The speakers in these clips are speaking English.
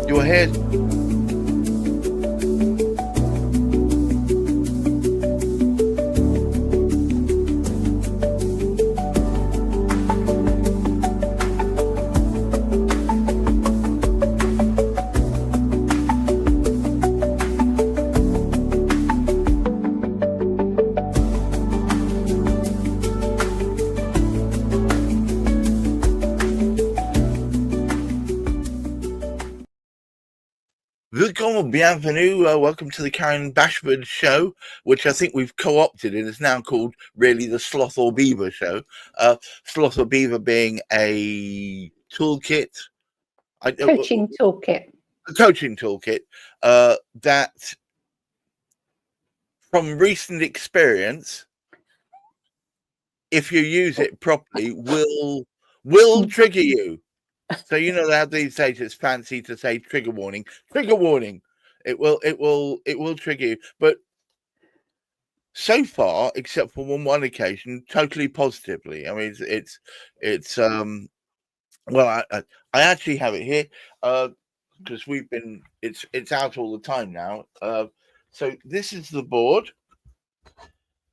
You're here. Bienvenue. Welcome to the Karen Bashford show, which I think we've co-opted and is now called really the Sloth or Beaver show. Sloth or Beaver being a toolkit, coaching toolkit, a coaching toolkit that, from recent experience, if you use it properly, will trigger you. So you know how these days it's fancy to say trigger warning. Trigger warning. It will trigger you. But so far, except for one occasion, totally positively. I mean, it's well, I actually have it here because it's out all the time now. So this is the board.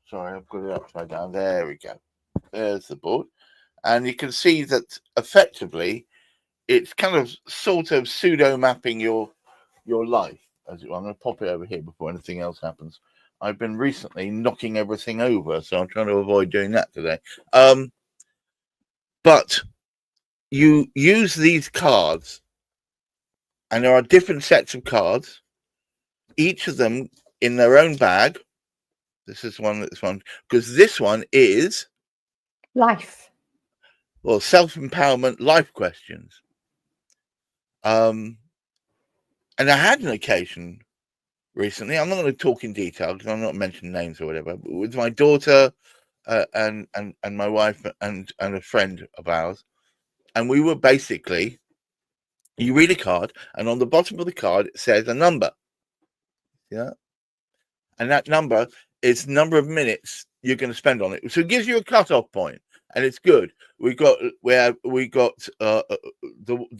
Sorry, I've got it upside down. There we go. There's the board, and you can see that effectively, it's kind of sort of pseudo mapping your life. As I'm going to pop it over here before anything else happens. I've been recently knocking everything over, so I'm trying to avoid doing that today. But you use these cards, and there are different sets of cards, each of them in their own bag. This is this one, because this one is life. Well, self-empowerment life questions. And I had an occasion recently. I'm not going to talk in detail because I'm not mentioning names or whatever. But with my daughter and my wife and a friend of ours, and we were basically, you read a card, and on the bottom of the card it says a number. Yeah, and that number is the number of minutes you're going to spend on it. So it gives you a cutoff point, and it's good. We got the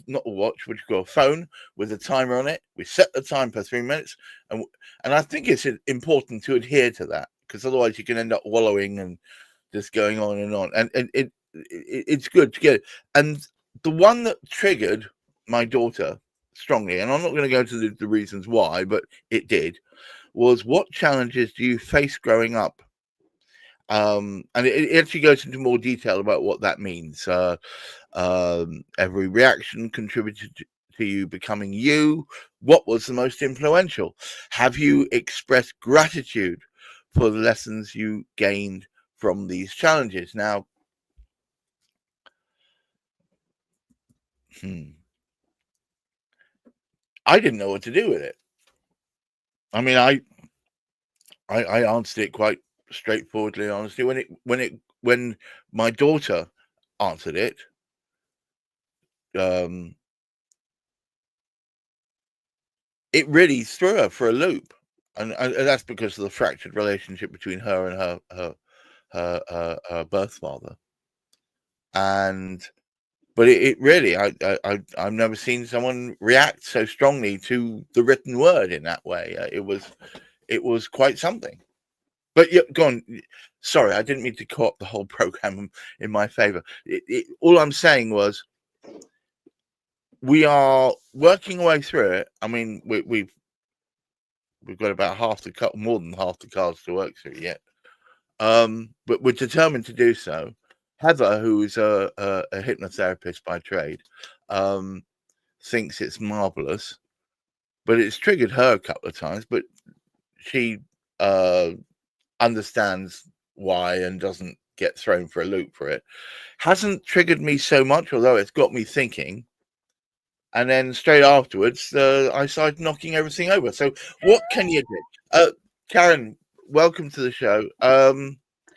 not a watch, we got a phone with a timer on it. We set the time for 3 minutes, and I think it's important to adhere to that, because otherwise you can end up wallowing and just going on and on. And it's good to get it. And the one that triggered my daughter strongly, and I'm not going to go to the reasons why, but it did, was what challenges do you face growing up? And it actually goes into more detail about what that means. Every reaction contributed to you becoming you. What was the most influential? Have you expressed gratitude for the lessons you gained from these challenges? Now, I didn't know what to do with it. I mean, I answered it quite straightforwardly, honestly. When my daughter answered it, it really threw her for a loop, and that's because of the fractured relationship between her and her birth father. But it really, I've never seen someone react so strongly to the written word in that way. It was quite something. But yeah, go on. Sorry, I didn't mean to co-opt the whole program in my favor. All I'm saying was, we are working our way through it. I mean, we've got about more than half the cards to work through yet. But we're determined to do so. Heather, who is a hypnotherapist by trade, thinks it's marvelous, but it's triggered her a couple of times. But she understands why and doesn't get thrown for a loop for it. Hasn't triggered me so much, although it's got me thinking. And then straight afterwards, I started knocking everything over. So what can you do? Karen, welcome to the show.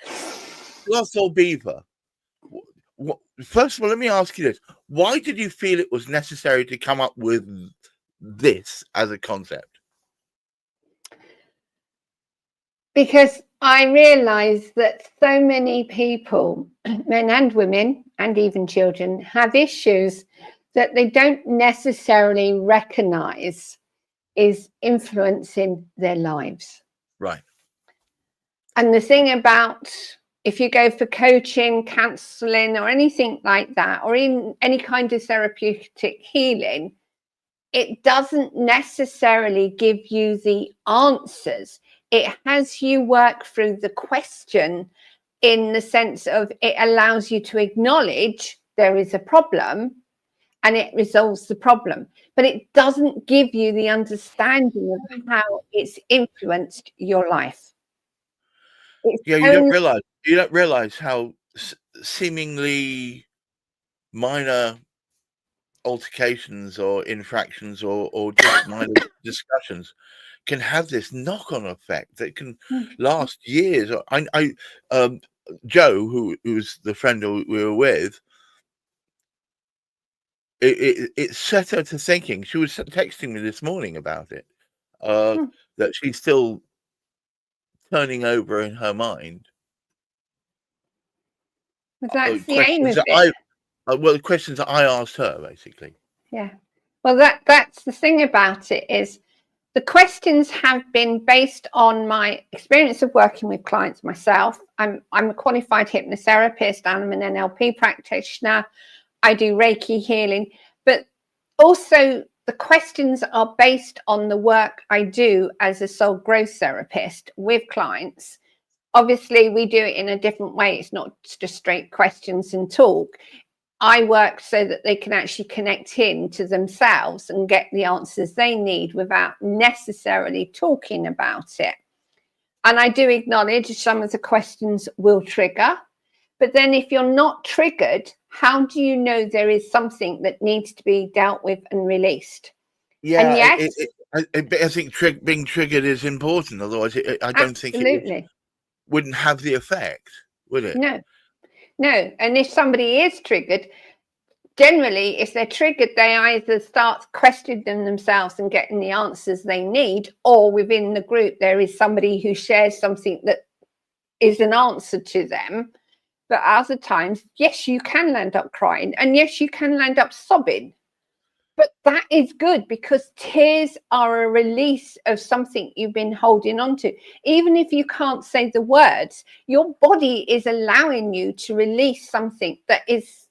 Sloth or Beaver? First of all, let me ask you this. Why did you feel it was necessary to come up with this as a concept? Because I realised that so many people, men and women, and even children, have issues that they don't necessarily recognize is influencing their lives. Right. And the thing about, if you go for coaching, counseling, or anything like that, or in any kind of therapeutic healing, it doesn't necessarily give you the answers. It has you work through the question, in the sense of it allows you to acknowledge there is a problem and it resolves the problem. But it doesn't give you the understanding of how it's influenced your life. Yeah, you don't realize how seemingly minor altercations or infractions or just minor discussions can have this knock-on effect that can last years. Joe, who's the friend we were with, it set her to thinking. She was texting me this morning about it, that she's still turning over in her mind. That's the aim of it. The questions that I asked her, basically. Yeah. Well, that's the thing about it, is the questions have been based on my experience of working with clients myself. I'm a qualified hypnotherapist. I'm an NLP practitioner. I do Reiki healing, but also the questions are based on the work I do as a soul growth therapist with clients. Obviously, we do it in a different way. It's not just straight questions and talk. I work so that they can actually connect in to themselves and get the answers they need without necessarily talking about it. And I do acknowledge some of the questions will trigger. But then if you're not triggered, how do you know there is something that needs to be dealt with and released? Yeah, and yes, I think being triggered is important. Otherwise, I don't think it wouldn't have the effect, would it? No. And if somebody is triggered, generally, if they're triggered, they either start questioning themselves and getting the answers they need, or within the group, there is somebody who shares something that is an answer to them. But other times, yes, you can land up crying, and yes, you can land up sobbing. But that is good, because tears are a release of something you've been holding on to. Even if you can't say the words, your body is allowing you to release something that is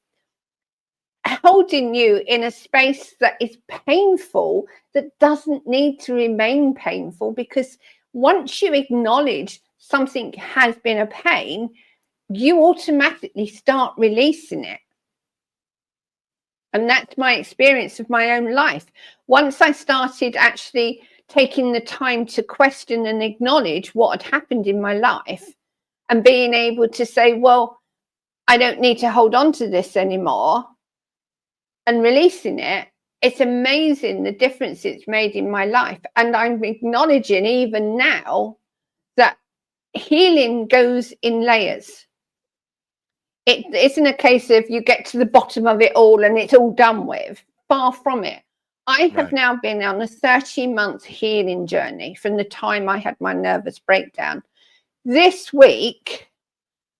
holding you in a space that is painful, that doesn't need to remain painful, because once you acknowledge something has been a pain, you automatically start releasing it. And that's my experience of my own life. Once I started actually taking the time to question and acknowledge what had happened in my life, and being able to say, well, I don't need to hold on to this anymore, and releasing it, it's amazing the difference it's made in my life. And I'm acknowledging even now that healing goes in layers. It isn't a case of you get to the bottom of it all and it's all done with. Far from it. I have now been on a 30-month healing journey from the time I had my nervous breakdown. This week,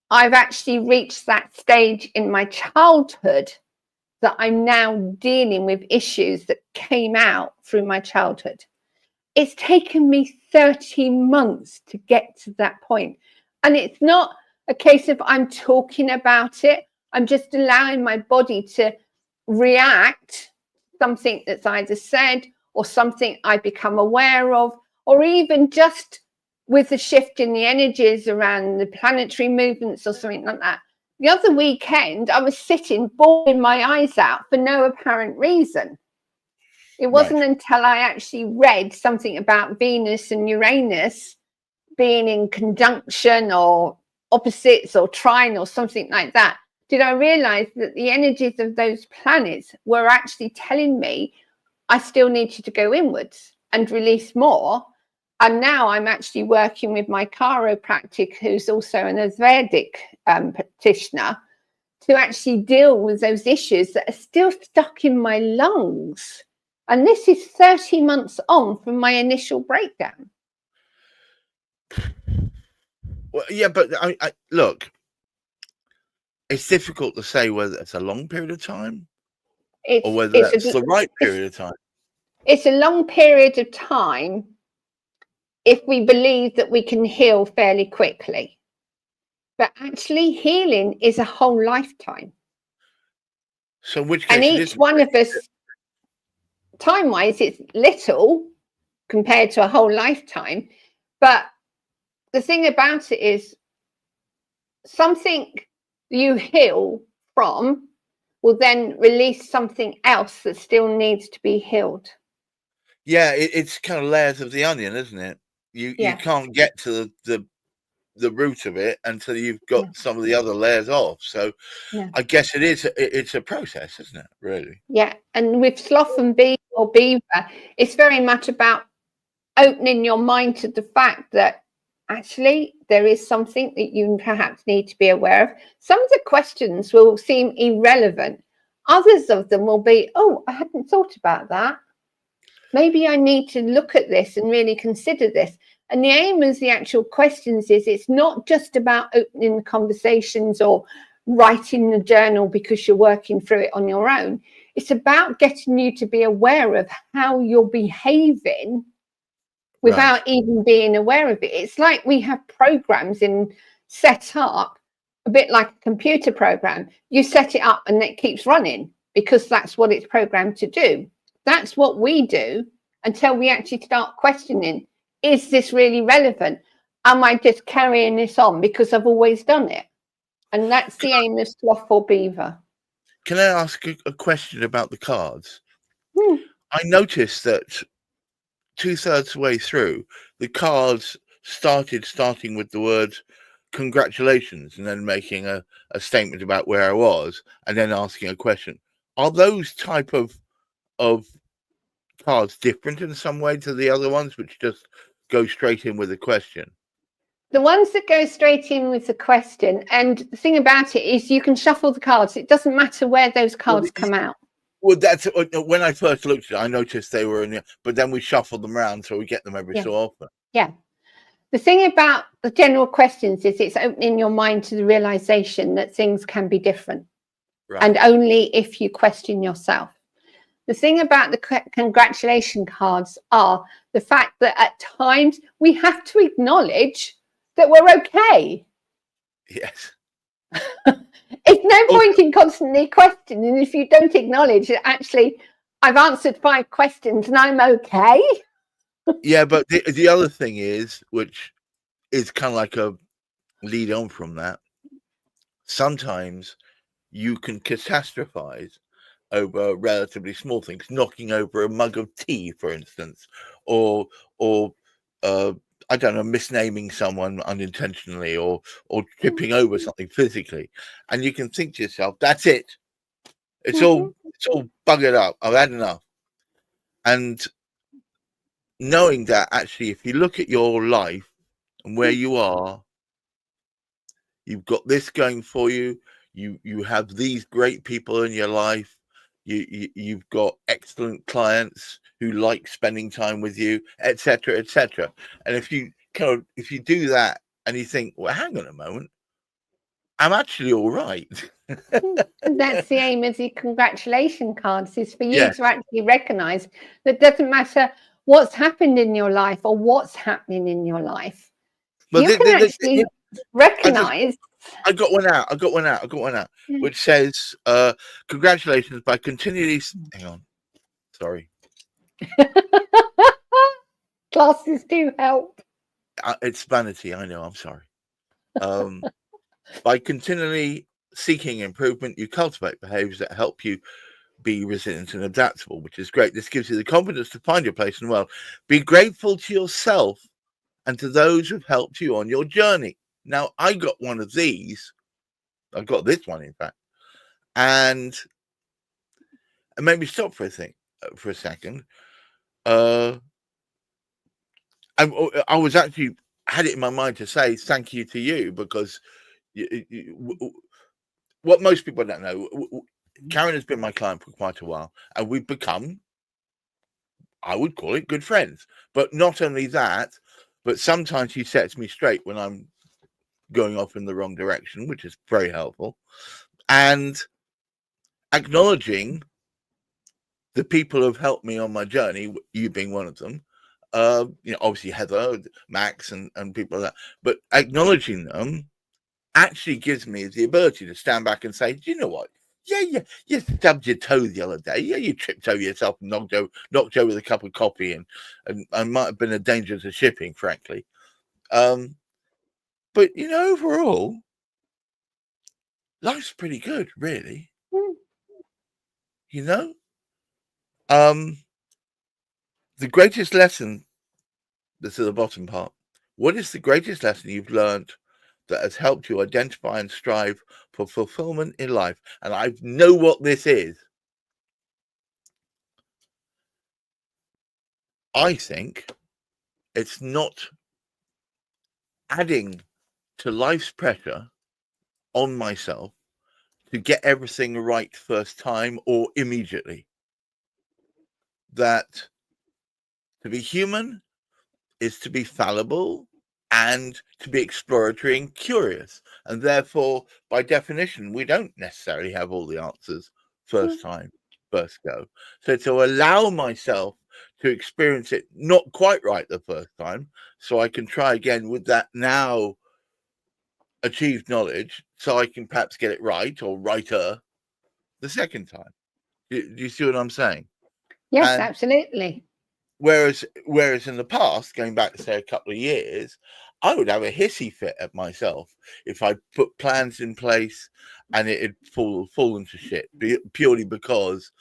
I've actually reached that stage in my childhood that I'm now dealing with issues that came out through my childhood. It's taken me 30 months to get to that point. And it's not a case of I'm talking about it. I'm just allowing my body to react to something that's either said or something I become aware of, or even just with the shift in the energies around the planetary movements or something like that. The other weekend, I was sitting, bawling my eyes out for no apparent reason. It wasn't until I actually read something about Venus and Uranus being in conjunction or opposites or trine or something like that, did I realize that the energies of those planets were actually telling me I still needed to go inwards and release more. And now I'm actually working with my chiropractic, who's also an Ayurvedic practitioner, to actually deal with those issues that are still stuck in my lungs. And this is 30 months on from my initial breakdown. Well, yeah, but I look, it's difficult to say whether it's a long period of time or It's whether it's that's a the right it's period of time. it's a long period of time if we believe that we can heal fairly quickly. But actually, healing is a whole lifetime. So in which And case it each isn't. one of us, time wise, it's little compared to a whole lifetime. But the thing about it is, something you heal from will then release something else that still needs to be healed. Yeah, it's kind of layers of the onion, isn't it? You Yeah. can't get to the root of it until you've got Yeah. some of the other layers off. So Yeah. I guess it's a process, isn't it? Really? Yeah. And with Sloth and Beaver, it's very much about opening your mind to the fact that actually there is something that you perhaps need to be aware of. Some of the questions will seem irrelevant. Others of them will be, oh, I hadn't thought about that. Maybe I need to look at this and really consider this. And the aim of the actual questions is it's not just about opening the conversations or writing the journal because you're working through it on your own. It's about getting you to be aware of how you're behaving without even being aware of it. It's like we have programs in set up, a bit like a computer program. You set it up and it keeps running because that's what it's programmed to do. That's what we do until we actually start questioning, is this really relevant? Am I just carrying this on because I've always done it? And that's the aim of Sloth or Beaver. Can I ask a question about the cards? Hmm. I noticed that 2/3 way through, the cards starting with the word congratulations and then making a statement about where I was and then asking a question. Are those type of cards different in some way to the other ones, which just go straight in with a question? The ones that go straight in with the question, and the thing about it is you can shuffle the cards. It doesn't matter where those cards come out. Well, that's when I first looked at it, I noticed they were in there, but then we shuffled them around, so we get them every so often. Yeah. The thing about the general questions is it's opening your mind to the realization that things can be different. Right. And only if you question yourself. The thing about the congratulation cards are the fact that at times we have to acknowledge that we're okay. Yes. It's no point in constantly questioning if you don't acknowledge that actually I've answered 5 questions and I'm okay. Yeah, but the other thing is, which is kind of like a lead on from that, sometimes you can catastrophize over relatively small things, knocking over a mug of tea, for instance, or I don't know, misnaming someone unintentionally or tripping over something physically. And you can think to yourself, that's it. It's all buggered up. I've had enough. And knowing that actually, if you look at your life and where you are, you've got this going for you. You have these great people in your life. You've got excellent clients who like spending time with you, etc., etc. And if you do that and you think, well, hang on a moment, I'm actually all right. That's the aim of the congratulation cards, is for you Yes. to actually recognize that doesn't matter what's happened in your life or what's happening in your life. But you can actually recognize. I got one out, which says, congratulations by continually, hang on, sorry. Classes do help. It's vanity, I know, I'm sorry. By continually seeking improvement, you cultivate behaviors that help you be resilient and adaptable, which is great. This gives you the confidence to find your place in the world. Be grateful to yourself and to those who've helped you on your journey. Now, I got one of these. I got this one, in fact, and it made me stop for a second. I was actually had it in my mind to say thank you to you because what most people don't know, Karen has been my client for quite a while, and we've become, I would call it, good friends. But not only that, but sometimes she sets me straight when I'm going off in the wrong direction, which is very helpful. And acknowledging the people who have helped me on my journey, you being one of them, obviously Heather, Max, and people like that, but acknowledging them actually gives me the ability to stand back and say, do you know what? Yeah, you stubbed your toe the other day. Yeah, you tripped over yourself and knocked over with a cup of coffee, and might have been a danger to shipping, frankly. But overall, life's pretty good, really. The greatest lesson, this is the bottom part. What is the greatest lesson you've learned that has helped you identify and strive for fulfillment in life? And I know what this is. I think it's not adding to life's pressure on myself to get everything right first time or immediately. That to be human is to be fallible and to be exploratory and curious. And therefore, by definition, we don't necessarily have all the answers first time, first go. So to allow myself to experience it not quite right the first time, so I can try again with that now achieved knowledge, so I can perhaps get it right or righter the second time. Do you see what I'm saying? Yes, absolutely. Whereas in the past, going back to say a couple of years, I would have a hissy fit at myself if I put plans in place and it had fallen to shit purely because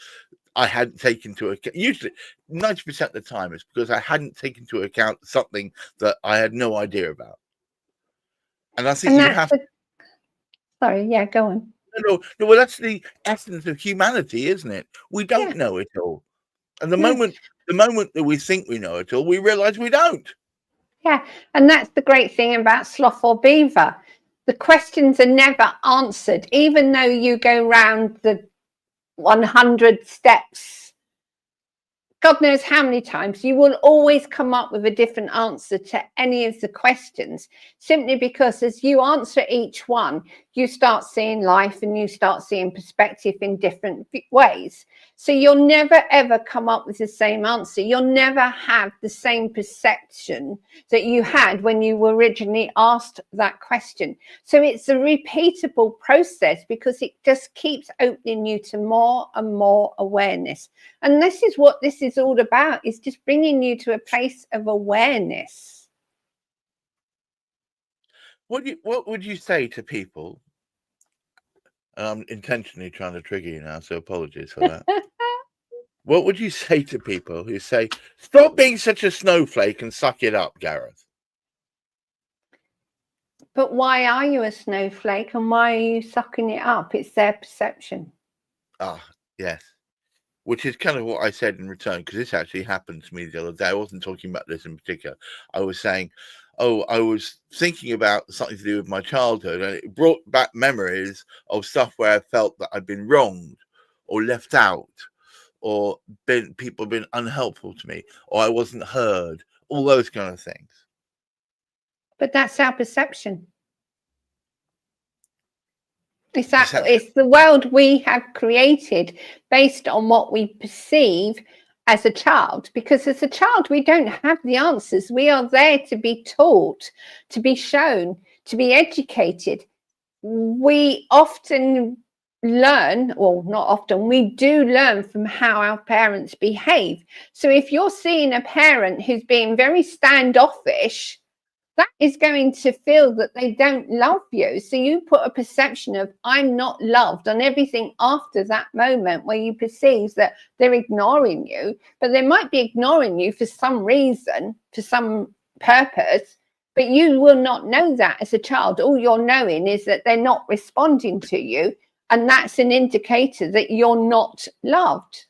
I hadn't taken into account. Usually, 90% of the time, it's because I hadn't taken into account something that I had no idea about. And I think you have. Sorry, yeah, go on. No, well, that's the essence of humanity, isn't it? We don't know it all. And the moment that we think we know it all, we realize we don't. Yeah, and that's the great thing about Sloth or Beaver. The questions are never answered, even though you go round the 100 steps. God knows how many times, you will always come up with a different answer to any of the questions, simply because as you answer each one, you start seeing life and you start seeing perspective in different ways. So you'll never, ever come up with the same answer. You'll never have the same perception that you had when you were originally asked that question. So it's a repeatable process because it just keeps opening you to more and more awareness. And this is what this is all about, is just bringing you to a place of awareness. What would you say to people? And I'm intentionally trying to trigger you now, so apologies for that. What would you say to people who say, stop being such a snowflake and suck it up, Gareth? But why are you a snowflake and why are you sucking it up? It's their perception. Ah, yes. Which is kind of what I said in return, because this actually happened to me the other day. I wasn't talking about this in particular. I was saying, I was thinking about something to do with my childhood, and it brought back memories of stuff where I felt that I'd been wronged or left out, or people have been unhelpful to me, or I wasn't heard, all those kind of things. But that's our perception. It's the world we have created based on what we perceive as a child, because as a child we don't have the answers. We are there to be taught, to be shown, to be educated. We often learn, or not often, we do learn from how our parents behave. So if you're seeing a parent who's being very standoffish, that is going to feel that they don't love you. So you put a perception of I'm not loved on everything after that moment where you perceive that they're ignoring you, but they might be ignoring you for some reason, for some purpose, but you will not know that as a child. All you're knowing is that they're not responding to you, and that's an indicator that you're not loved.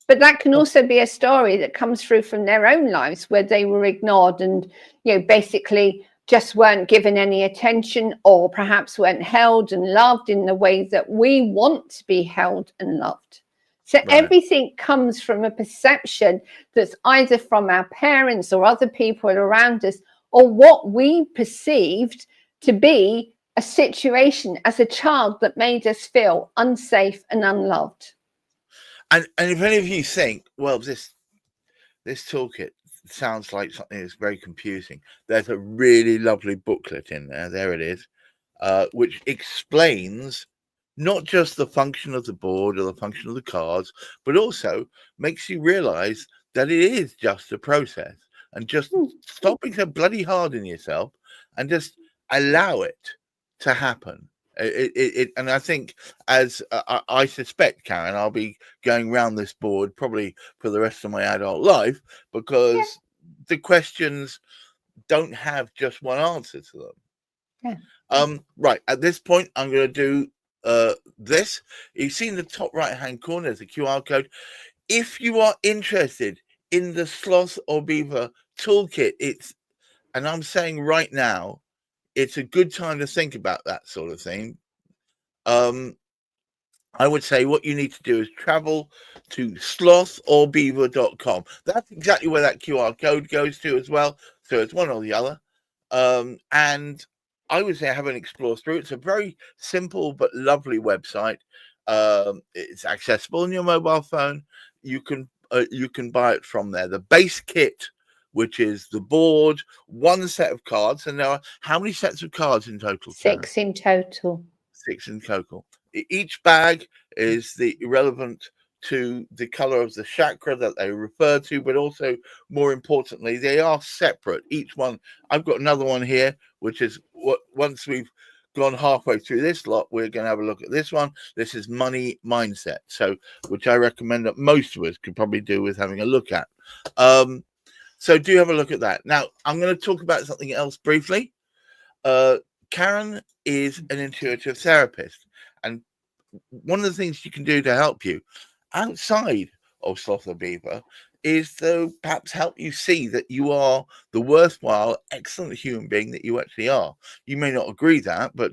But that can also be a story that comes through from their own lives where they were ignored and, basically just weren't given any attention, or perhaps weren't held and loved in the way that we want to be held and loved. So everything comes from a perception that's either from our parents or other people around us, or what we perceived to be a situation as a child that made us feel unsafe and unloved. And if any of you think, well, this toolkit sounds like something that's very confusing, there's a really lovely booklet in there. There it is, which explains not just the function of the board or the function of the cards, but also makes you realize that it is just a process, and just stop being so bloody hard on yourself and just allow it to happen. And I think, as I suspect, Karen, I'll be going round this board probably for the rest of my adult life, because the questions don't have just one answer to them. Yeah. Right, at this point, I'm going to do this. You see in the top right-hand corner, there's a QR code. If you are interested in the Sloth or Beaver toolkit, and I'm saying right now, it's a good time to think about that sort of thing. I would say what you need to do is travel to slothorbeaver.com. That's exactly where that QR code goes to as well. So it's one or the other. And I would say have an explore through. It's a very simple but lovely website. It's accessible on your mobile phone. You can buy it from there. The base kit, which is the board, one set of cards, and there are how many sets of cards in total? 6 in total. 6 in total. Each bag is the relevant to the color of the chakra that they refer to, but also more importantly, they are separate. Each one, I've got another one here, which is what once we've gone halfway through this lot, we're going to have a look at this one. This is money mindset, so which I recommend that most of us could probably do with having a look at. So do have a look at that. Now, I'm going to talk about something else briefly. Karen is an intuitive therapist, and one of the things she can do to help you outside of Sloth or Beaver is to perhaps help you see that you are the worthwhile, excellent human being that you actually are. You may not agree that, but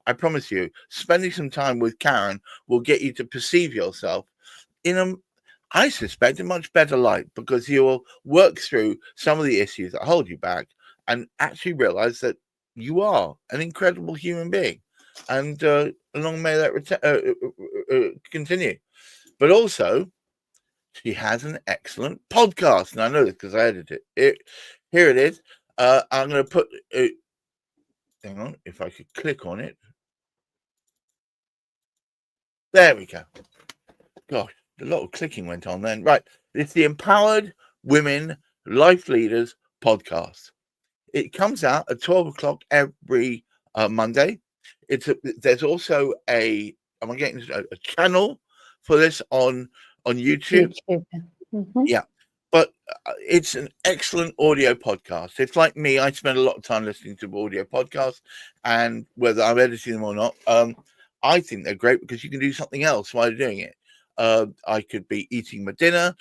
I promise you, spending some time with Karen will get you to perceive yourself in I suspect, a much better light, because you will work through some of the issues that hold you back and actually realize that you are an incredible human being. And long may that continue. But also, she has an excellent podcast. And I know this because I edited it. Here it is. I'm going to put it. Hang on, if I could click on it. There we go. Gosh, a lot of clicking went on then. Right. It's the Empowered Women Life Leaders podcast. It comes out at 12 o'clock every Monday. There's also a channel for this on YouTube. Yeah, but it's an excellent audio podcast. It's like me. I spend a lot of time listening to audio podcasts, and whether I'm editing them or not, I think they're great because you can do something else while you're doing it. I could be eating my dinner,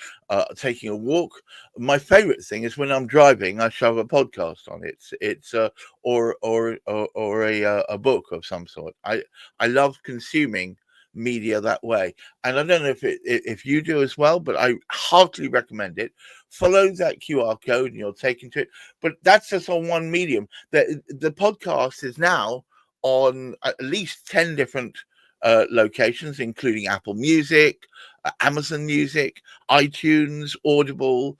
taking a walk. My favorite thing is when I'm driving, I shove a podcast on. It's or a book of some sort. I love consuming media that way, and I don't know if you do as well, but I heartily recommend it. Follow that QR code and you'll take into it. But that's just on one medium. The podcast is now on at least 10 different locations, including Apple Music, Amazon Music, iTunes, Audible.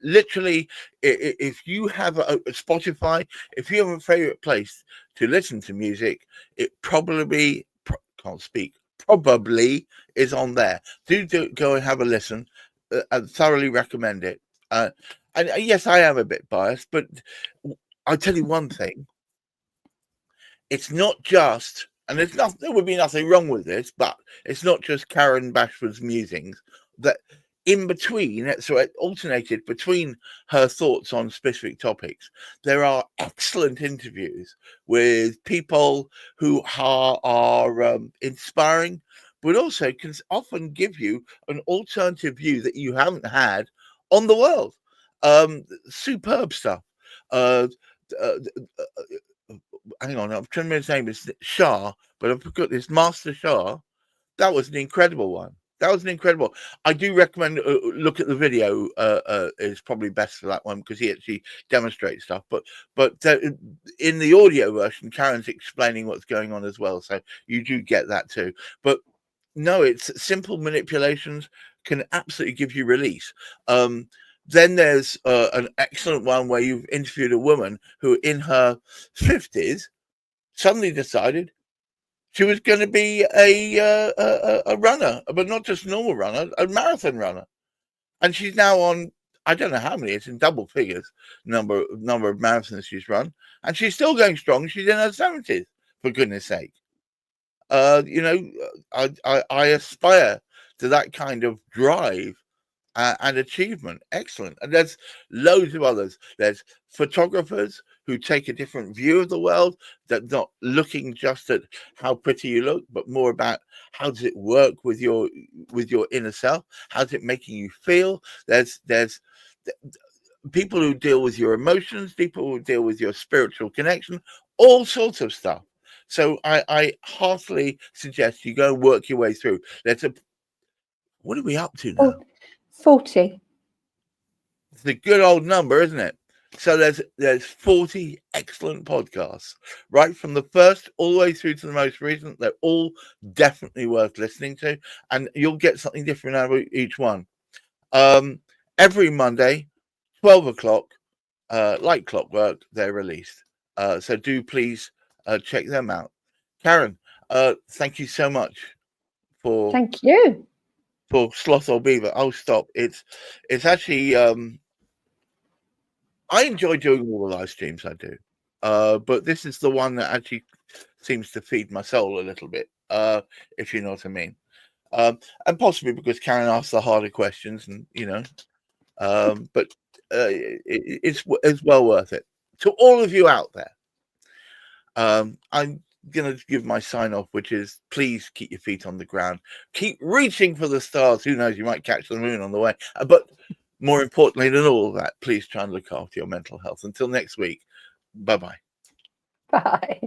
Literally, if you have a Spotify, if you have a favorite place to listen to music, it probably is on there. Do go and have a listen. I thoroughly recommend it. And yes, I am a bit biased, but I'll tell you one thing. It's not just, and there would be nothing wrong with this, but it's not just Karen Bashford's musings. That in between, so it alternated between her thoughts on specific topics. There are excellent interviews with people who are inspiring, but also can often give you an alternative view that you haven't had on the world. Superb stuff. Hang on, I'm trying to remember his name is Shah, but I've forgot this Master Shah. That was an incredible one. I do recommend look at the video. Is probably best for that one because he actually demonstrates stuff. But in the audio version, Karen's explaining what's going on as well, so you do get that too. But no, it's simple manipulations can absolutely give you release. Then there's an excellent one where you've interviewed a woman who, in her 50s, suddenly decided she was going to be a runner, but not just a normal runner, a marathon runner. And she's now on, I don't know how many, it's in double figures, number of marathons she's run. And she's still going strong. She's in her 70s, for goodness sake. You know, I aspire to that kind of drive and achievement. Excellent. And there's loads of others. There's photographers who take a different view of the world, that not looking just at how pretty you look, but more about how does it work with your inner self? How's it making you feel? There's people who deal with your emotions, people who deal with your spiritual connection, all sorts of stuff. So I heartily suggest you go and work your way through. What are we up to now? 40. It's a good old number, isn't it? So there's 40 excellent podcasts, right from the first all the way through to the most recent. They're all definitely worth listening to, and you'll get something different out of each one. Every Monday, 12 o'clock, like clockwork, they're released. So do please check them out. Karen, thank you so much for Thank you. for Sloth or Beaver. Oh, stop. It's actually I enjoy doing all the live streams I do. But this is the one that actually seems to feed my soul a little bit, if you know what I mean. And possibly because Karen asks the harder questions, and but it's well worth it. To all of you out there, I'm going to give my sign off, which is please keep your feet on the ground. Keep reaching for the stars. Who knows, you might catch the moon on the way. But more importantly than all of that, please try and look after your mental health. Until next week, bye-bye. Bye.